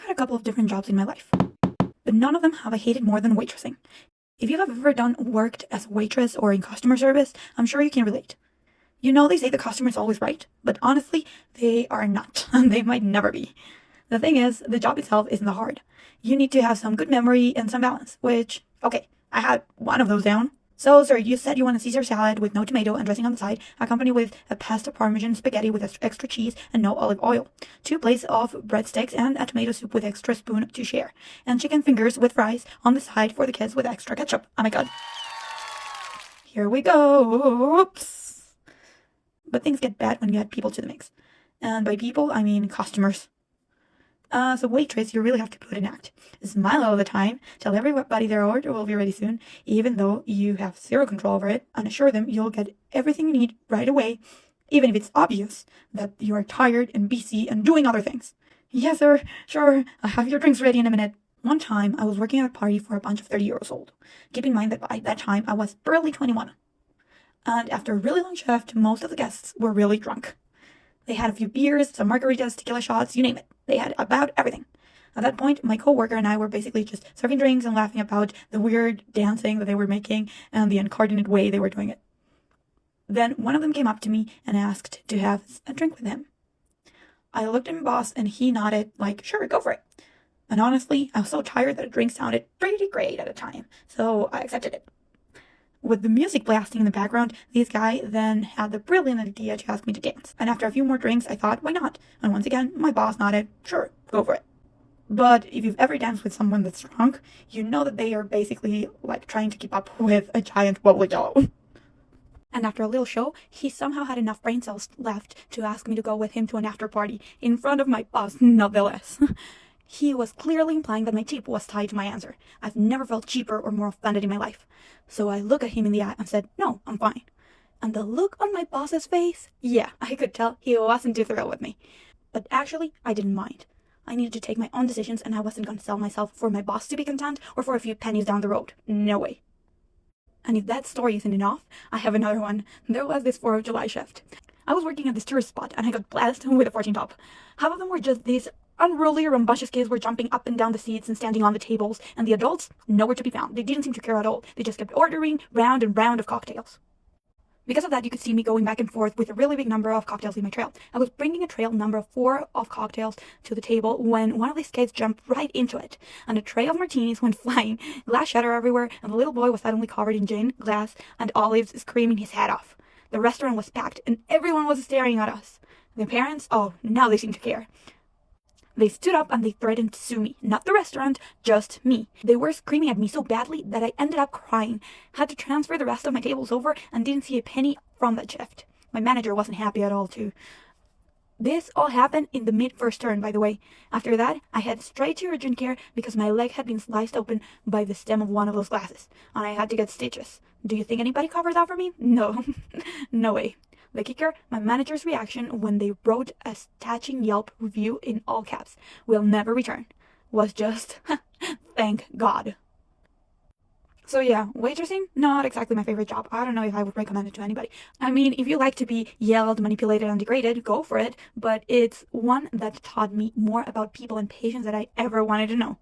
had a couple of different jobs in my life, but none of them have I hated more than waitressing. If you have ever worked as a waitress or in customer service, I'm sure you can relate. You know they say the customer is always right, but honestly, they are not, and they might never be. The thing is, the job itself isn't that hard. You need to have some good memory and some balance, which, okay, I had one of those down. So, sir, you said you want a Caesar salad with no tomato and dressing on the side, accompanied with a pasta parmesan spaghetti with extra cheese and no olive oil, 2 plates of breadsticks and a tomato soup with extra spoon to share, and chicken fingers with fries on the side for the kids with extra ketchup. Oh my god. Here we go. Oops. But things get bad when you add people to the mix. And by people, I mean customers. As a waitress, you really have to put an act. Smile all the time, tell everybody their order will be ready soon, even though you have zero control over it, and assure them you'll get everything you need right away, even if it's obvious that you are tired and busy and doing other things. Yes, sir, sure, I'll have your drinks ready in a minute. One time, I was working at a party for a bunch of 30-year-olds old. Keep in mind that by that time, I was barely 21. And after a really long shift, most of the guests were really drunk. They had a few beers, some margaritas, tequila shots, you name it. They had about everything. At that point, my coworker and I were basically just serving drinks and laughing about the weird dancing that they were making and the incoordinate way they were doing it. Then one of them came up to me and asked to have a drink with him. I looked at my boss and he nodded like, sure, go for it. And honestly, I was so tired that a drink sounded pretty great at the time, so I accepted it. With the music blasting in the background, this guy then had the brilliant idea to ask me to dance. And after a few more drinks, I thought, why not? And once again, my boss nodded, sure, go for it. But if you've ever danced with someone that's drunk, you know that they are basically like trying to keep up with a giant wobbly jello. And after a little show, he somehow had enough brain cells left to ask me to go with him to an after party in front of my boss, nonetheless. He was clearly implying that my tip was tied to my answer. I've never felt cheaper or more offended in my life. So I looked at him in the eye and said, no, I'm fine. And the look on my boss's face, yeah, I could tell he wasn't too thrilled with me. But actually, I didn't mind. I needed to take my own decisions and I wasn't going to sell myself for my boss to be content or for a few pennies down the road. No way. And if that story isn't enough, I have another one. There was this 4th of July shift. I was working at this tourist spot and I got blasted with a 14 top. Half of them were just these unruly, rambunctious kids were jumping up and down the seats and standing on the tables, and the adults, nowhere to be found. They didn't seem to care at all. They just kept ordering round and round of cocktails. Because of that, you could see me going back and forth with a really big number of cocktails in my trail. I was bringing a trail number of 4 of cocktails to the table when one of these kids jumped right into it, and a tray of martinis went flying, glass shattered everywhere, and the little boy was suddenly covered in gin, glass, and olives, screaming his head off. The restaurant was packed, and everyone was staring at us. The parents, oh, now they seem to care. They stood up and they threatened to sue me. Not the restaurant, just me. They were screaming at me so badly that I ended up crying. Had to transfer the rest of my tables over and didn't see a penny from that shift. My manager wasn't happy at all too. This all happened in the mid-first turn, by the way. After that, I headed straight to urgent care because my leg had been sliced open by the stem of one of those glasses, and I had to get stitches. Do you think anybody covered that for me? No. No way. The kicker, my manager's reaction when they wrote a touching Yelp review in all caps, "will never return," was just, thank God. So yeah, waitressing, not exactly my favorite job. I don't know if I would recommend it to anybody. I mean, if you like to be yelled, manipulated, and degraded, go for it, but it's one that taught me more about people and patience than I ever wanted to know.